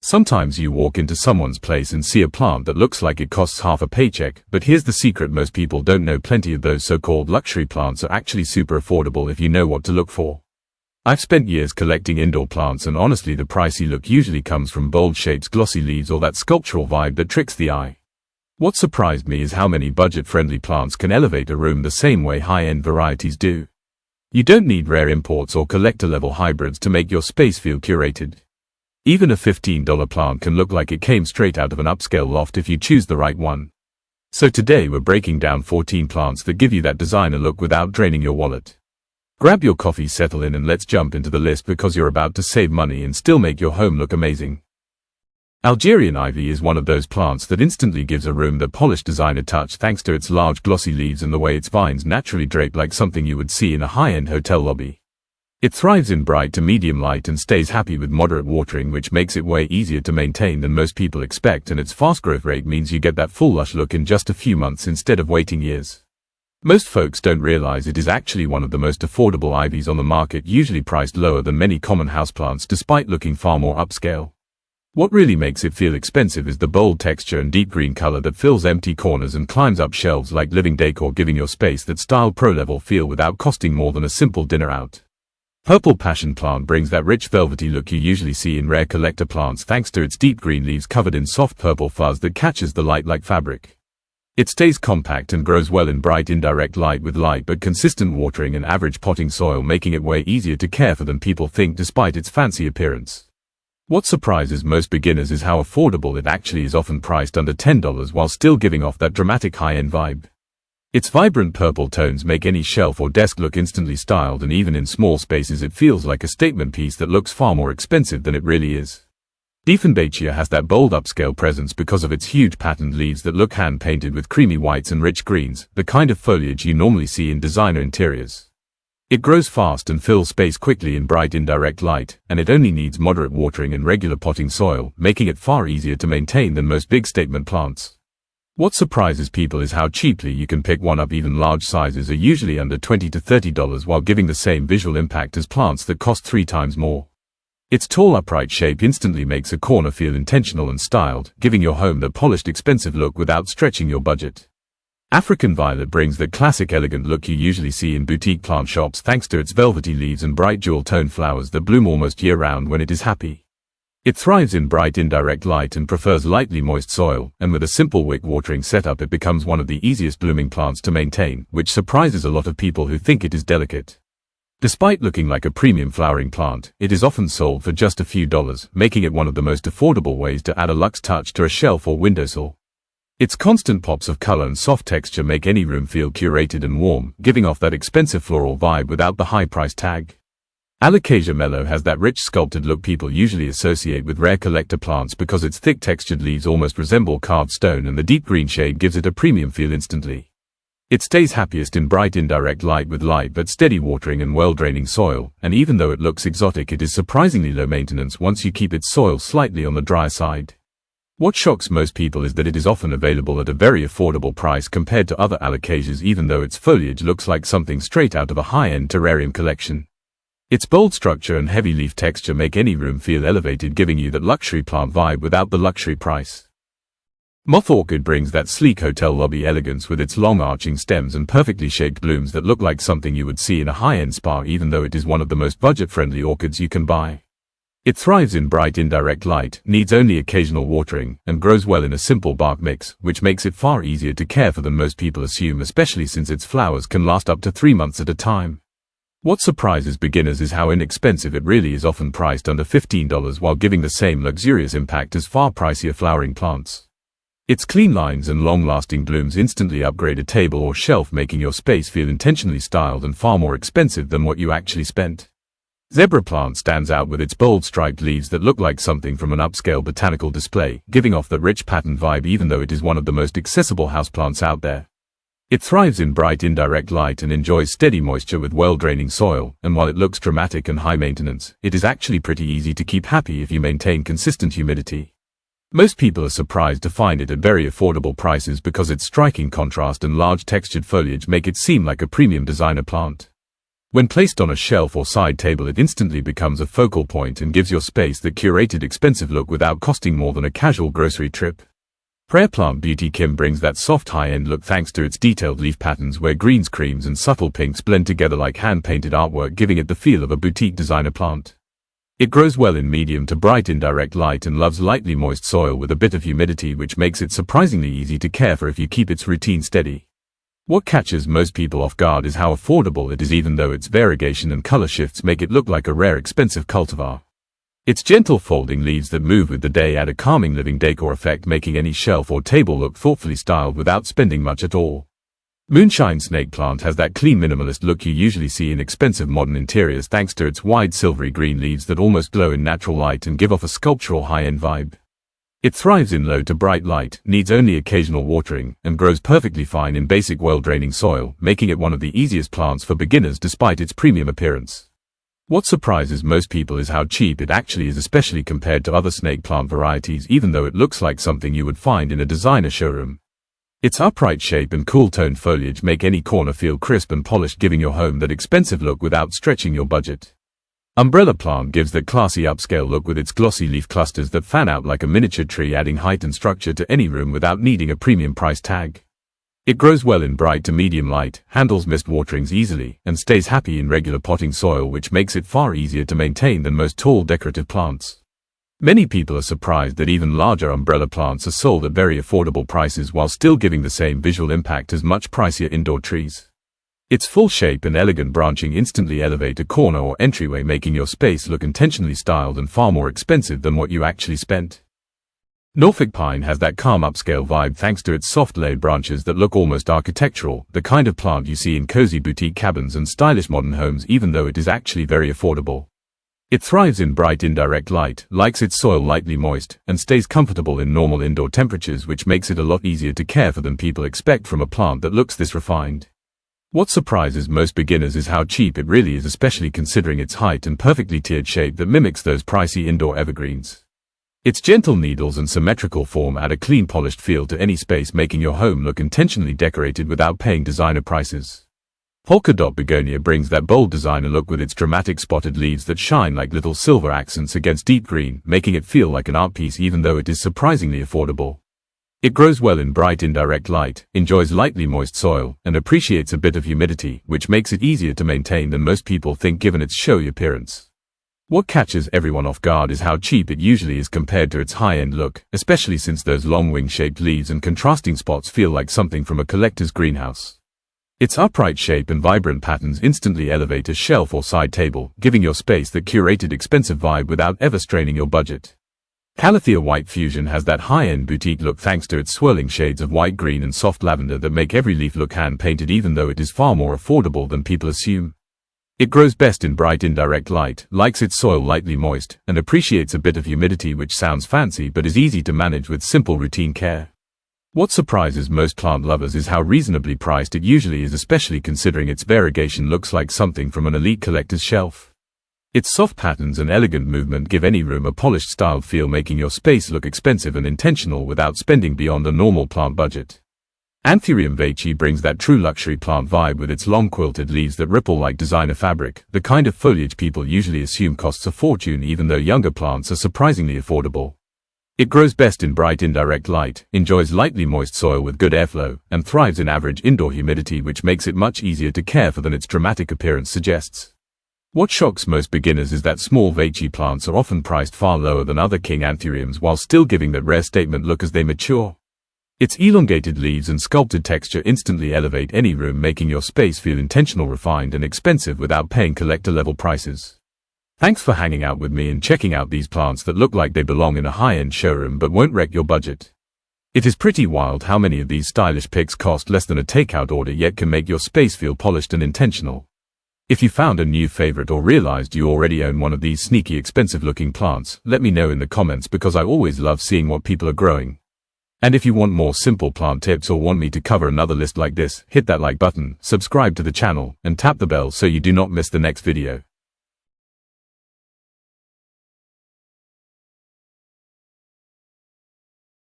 Sometimes you walk into someone's place and see a plant that looks like it costs half a paycheck, but here's the secret most people don't know: plenty of those so-called luxury plants are actually super affordable if you know what to look for. I've spent years collecting indoor plants, and honestly the pricey look usually comes from bold shapes, glossy leaves, or that sculptural vibe that tricks the eye. What surprised me is how many budget-friendly plants can elevate a room the same way high-end varieties do. You don't need rare imports or collector-level hybrids to make your space feel curated. Even a $15 plant can look like it came straight out of an upscale loft if you choose the right one. So today we're breaking down 14 plants that give you that designer look without draining your wallet. Grab your coffee, settle in, and let's jump into the list, because you're about to save money and still make your home look amazing. Algerian Ivy is one of those plants that instantly gives a room the polished designer touch thanks to its large glossy leaves and the way its vines naturally drape like something you would see in a high-end hotel lobby. It thrives in bright to medium light and stays happy with moderate watering, which makes it way easier to maintain than most people expect, and its fast growth rate means you get that full lush look in just a few months instead of waiting years. Most folks don't realize it is actually one of the most affordable ivies on the market, usually priced lower than many common houseplants despite looking far more upscale. What really makes it feel expensive is the bold texture and deep green color that fills empty corners and climbs up shelves like living decor, giving your space that style pro-level feel without costing more than a simple dinner out. Purple passion plant brings that rich velvety look you usually see in rare collector plants thanks to its deep green leaves covered in soft purple fuzz that catches the light like fabric. It stays compact and grows well in bright indirect light with light but consistent watering and average potting soil, making it way easier to care for than people think despite its fancy appearance. What surprises most beginners is how affordable it actually is, often priced under $10 while still giving off that dramatic high-end vibe. Its vibrant purple tones make any shelf or desk look instantly styled, and even in small spaces it feels like a statement piece that looks far more expensive than it really is. Dieffenbachia has that bold upscale presence because of its huge patterned leaves that look hand-painted with creamy whites and rich greens, the kind of foliage you normally see in designer interiors. It grows fast and fills space quickly in bright indirect light, and it only needs moderate watering and regular potting soil, making it far easier to maintain than most big statement plants. What surprises people is how cheaply you can pick one up. Even large sizes are usually under $20 to $30 while giving the same visual impact as plants that cost 3 times more. Its tall upright shape instantly makes a corner feel intentional and styled, giving your home the polished expensive look without stretching your budget. African violet brings the classic elegant look you usually see in boutique plant shops thanks to its velvety leaves and bright jewel-toned flowers that bloom almost year-round when it is happy. It thrives in bright indirect light and prefers lightly moist soil, and with a simple wick watering setup it becomes one of the easiest blooming plants to maintain, which surprises a lot of people who think it is delicate. Despite looking like a premium flowering plant, it is often sold for just a few dollars, making it one of the most affordable ways to add a luxe touch to a shelf or windowsill. Its constant pops of color and soft texture make any room feel curated and warm, giving off that expensive floral vibe without the high price tag. Alocasia Melo has that rich sculpted look people usually associate with rare collector plants because its thick textured leaves almost resemble carved stone, and the deep green shade gives it a premium feel instantly. It stays happiest in bright indirect light with light but steady watering and well-draining soil, and even though it looks exotic it is surprisingly low maintenance once you keep its soil slightly on the dry side. What shocks most people is that it is often available at a very affordable price compared to other alocasias, even though its foliage looks like something straight out of a high-end terrarium collection. Its bold structure and heavy leaf texture make any room feel elevated, giving you that luxury plant vibe without the luxury price. Moth Orchid brings that sleek hotel lobby elegance with its long arching stems and perfectly shaped blooms that look like something you would see in a high-end spa, even though it is one of the most budget-friendly orchids you can buy. It thrives in bright indirect light, needs only occasional watering, and grows well in a simple bark mix, which makes it far easier to care for than most people assume, especially since its flowers can last up to 3 months at a time. What surprises beginners is how inexpensive it really is, often priced under $15 while giving the same luxurious impact as far pricier flowering plants. Its clean lines and long-lasting blooms instantly upgrade a table or shelf, making your space feel intentionally styled and far more expensive than what you actually spent. Zebra plant stands out with its bold striped leaves that look like something from an upscale botanical display, giving off that rich patterned vibe even though it is one of the most accessible houseplants out there. It thrives in bright indirect light and enjoys steady moisture with well-draining soil, and while it looks dramatic and high maintenance, it is actually pretty easy to keep happy if you maintain consistent humidity. Most people are surprised to find it at very affordable prices because its striking contrast and large textured foliage make it seem like a premium designer plant. When placed on a shelf or side table, it instantly becomes a focal point and gives your space the curated expensive look without costing more than a casual grocery trip. Prayer Plant Beauty Kim brings that soft high-end look thanks to its detailed leaf patterns where greens, creams and subtle pinks blend together like hand-painted artwork, giving it the feel of a boutique designer plant. It grows well in medium to bright indirect light and loves lightly moist soil with a bit of humidity, which makes it surprisingly easy to care for if you keep its routine steady. What catches most people off guard is how affordable it is, even though its variegation and color shifts make it look like a rare expensive cultivar. Its gentle folding leaves that move with the day add a calming living decor effect, making any shelf or table look thoughtfully styled without spending much at all. Moonshine snake plant has that clean minimalist look you usually see in expensive modern interiors thanks to its wide silvery green leaves that almost glow in natural light and give off a sculptural high-end vibe. It thrives in low to bright light, needs only occasional watering, and grows perfectly fine in basic well-draining soil, making it one of the easiest plants for beginners despite its premium appearance. What surprises most people is how cheap it actually is, especially compared to other snake plant varieties, even though it looks like something you would find in a designer showroom. Its upright shape and cool-toned foliage make any corner feel crisp and polished, giving your home that expensive look without stretching your budget. Umbrella plant gives that classy upscale look with its glossy leaf clusters that fan out like a miniature tree, adding height and structure to any room without needing a premium price tag. It grows well in bright to medium light, handles mist waterings easily, and stays happy in regular potting soil, which makes it far easier to maintain than most tall decorative plants. Many people are surprised that even larger umbrella plants are sold at very affordable prices while still giving the same visual impact as much pricier indoor trees. Its full shape and elegant branching instantly elevate a corner or entryway, making your space look intentionally styled and far more expensive than what you actually spent. Norfolk Pine has that calm upscale vibe thanks to its soft layered branches that look almost architectural, the kind of plant you see in cozy boutique cabins and stylish modern homes, even though it is actually very affordable. It thrives in bright indirect light, likes its soil lightly moist, and stays comfortable in normal indoor temperatures, which makes it a lot easier to care for than people expect from a plant that looks this refined. What surprises most beginners is how cheap it really is, especially considering its height and perfectly tiered shape that mimics those pricey indoor evergreens. Its gentle needles and symmetrical form add a clean, polished feel to any space, making your home look intentionally decorated without paying designer prices. Polka Dot Begonia brings that bold designer look with its dramatic spotted leaves that shine like little silver accents against deep green, making it feel like an art piece even though it is surprisingly affordable. It grows well in bright indirect light, enjoys lightly moist soil, and appreciates a bit of humidity, which makes it easier to maintain than most people think given its showy appearance. What catches everyone off guard is how cheap it usually is compared to its high-end look, especially since those long wing-shaped leaves and contrasting spots feel like something from a collector's greenhouse. Its upright shape and vibrant patterns instantly elevate a shelf or side table, giving your space that curated expensive vibe without ever straining your budget. Calathea White Fusion has that high-end boutique look thanks to its swirling shades of white, green and soft lavender that make every leaf look hand-painted, even though it is far more affordable than people assume. It grows best in bright indirect light, likes its soil lightly moist, and appreciates a bit of humidity, which sounds fancy but is easy to manage with simple routine care. What surprises most plant lovers is how reasonably priced it usually is, especially considering its variegation looks like something from an elite collector's shelf. Its soft patterns and elegant movement give any room a polished styled feel, making your space look expensive and intentional without spending beyond a normal plant budget. Anthurium Veitchii brings that true luxury plant vibe with its long quilted leaves that ripple like designer fabric, the kind of foliage people usually assume costs a fortune, even though younger plants are surprisingly affordable. It grows best in bright indirect light, enjoys lightly moist soil with good airflow, and thrives in average indoor humidity, which makes it much easier to care for than its dramatic appearance suggests. What shocks most beginners is that small Veitchii plants are often priced far lower than other king anthuriums while still giving that rare statement look as they mature. Its elongated leaves and sculpted texture instantly elevate any room, making your space feel intentional, refined and expensive without paying collector-level prices. Thanks for hanging out with me and checking out these plants that look like they belong in a high-end showroom but won't wreck your budget. It is pretty wild how many of these stylish picks cost less than a takeout order yet can make your space feel polished and intentional. If you found a new favorite or realized you already own one of these sneaky expensive looking plants, let me know in the comments because I always love seeing what people are growing. And if you want more simple plant tips or want me to cover another list like this, hit that like button, subscribe to the channel, and tap the bell so you do not miss the next video.